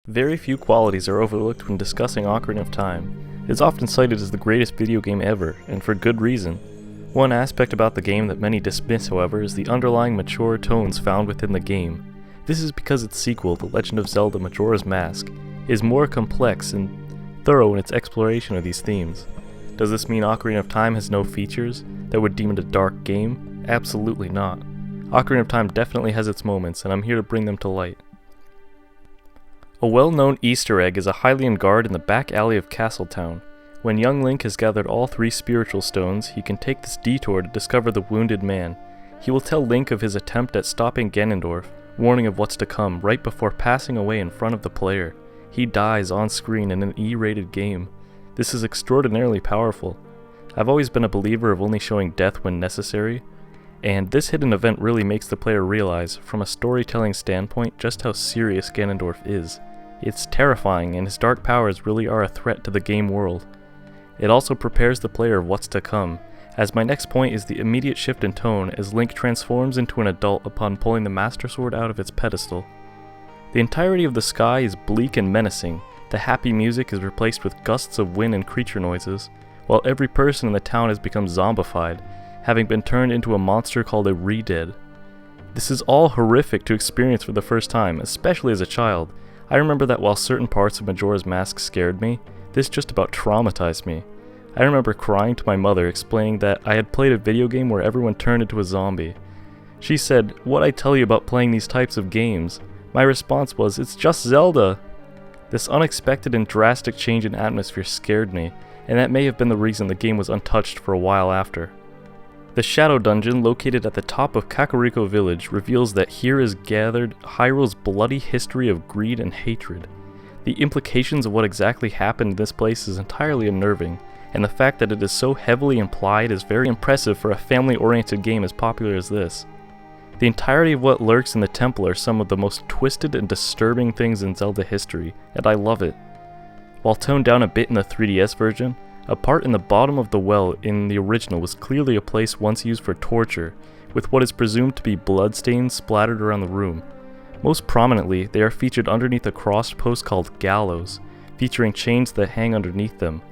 Very few qualities are overlooked when discussing Ocarina of Time. It is often cited as the greatest video game ever, and for good reason. One aspect about the game that many dismiss, however, is the underlying mature tones found within the game. This is because its sequel, The Legend of Zelda Majora's Mask, is more complex and thorough in its exploration of these themes. Does this mean Ocarina of Time has no features that would deem it a dark game? Absolutely not. Ocarina of Time definitely has its moments, and I'm here to bring them to light. A well-known Easter egg is a Hylian guard in the back alley of Castletown. When young Link has gathered all 3 spiritual stones, he can take this detour to discover the wounded man. He will tell Link of his attempt at stopping Ganondorf, warning of what's to come right before passing away in front of the player. He dies on screen in an E-rated game. This is extraordinarily powerful. I've always been a believer of only showing death when necessary, and this hidden event really makes the player realize, from a storytelling standpoint, just how serious Ganondorf is. It's terrifying, and his dark powers really are a threat to the game world. It also prepares the player of what's to come, as my next point is the immediate shift in tone as Link transforms into an adult upon pulling the Master Sword out of its pedestal. The entirety of the sky is bleak and menacing, the happy music is replaced with gusts of wind and creature noises, while every person in the town has become zombified, having been turned into a monster called a Re-Dead. This is all horrific to experience for the first time, especially as a child. I remember that while certain parts of Majora's Mask scared me, this just about traumatized me. I remember crying to my mother explaining that I had played a video game where everyone turned into a zombie. She said, "What'd I tell you about playing these types of games?" My response was, "It's just Zelda!" This unexpected and drastic change in atmosphere scared me, and that may have been the reason the game was untouched for a while after. The Shadow Dungeon, located at the top of Kakariko Village, reveals that here is gathered Hyrule's bloody history of greed and hatred. The implications of what exactly happened in this place is entirely unnerving, and the fact that it is so heavily implied is very impressive for a family-oriented game as popular as this. The entirety of what lurks in the temple are some of the most twisted and disturbing things in Zelda history, and I love it. While toned down a bit in the 3DS version, a part in the bottom of the well in the original was clearly a place once used for torture, with what is presumed to be bloodstains splattered around the room. Most prominently, they are featured underneath a crossed post called gallows, featuring chains that hang underneath them.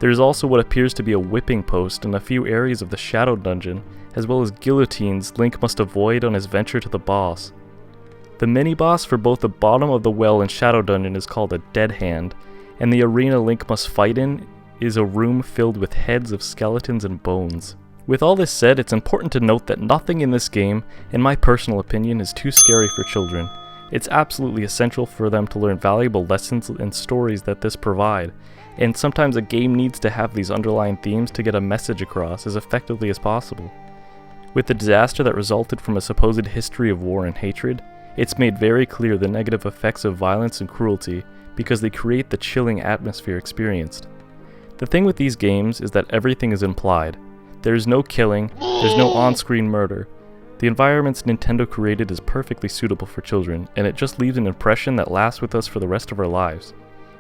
There is also what appears to be a whipping post in a few areas of the Shadow Dungeon, as well as guillotines Link must avoid on his venture to the boss. The mini-boss for both the bottom of the well and Shadow Dungeon is called a Dead Hand, and the arena Link must fight in is a room filled with heads of skeletons and bones. With all this said, it's important to note that nothing in this game, in my personal opinion, is too scary for children. It's absolutely essential for them to learn valuable lessons and stories that this provide, and sometimes a game needs to have these underlying themes to get a message across as effectively as possible. With the disaster that resulted from a supposed history of war and hatred, it's made very clear the negative effects of violence and cruelty because they create the chilling atmosphere experienced. The thing with these games is that everything is implied. There is no killing, there's no on-screen murder. The environments Nintendo created is perfectly suitable for children, and it just leaves an impression that lasts with us for the rest of our lives.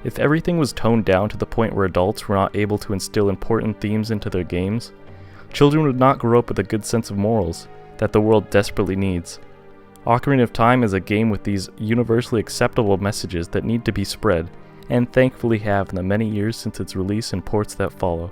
If everything was toned down to the point where adults were not able to instill important themes into their games, children would not grow up with a good sense of morals that the world desperately needs. Ocarina of Time is a game with these universally acceptable messages that need to be spread, and thankfully have in the many years since its release and ports that follow.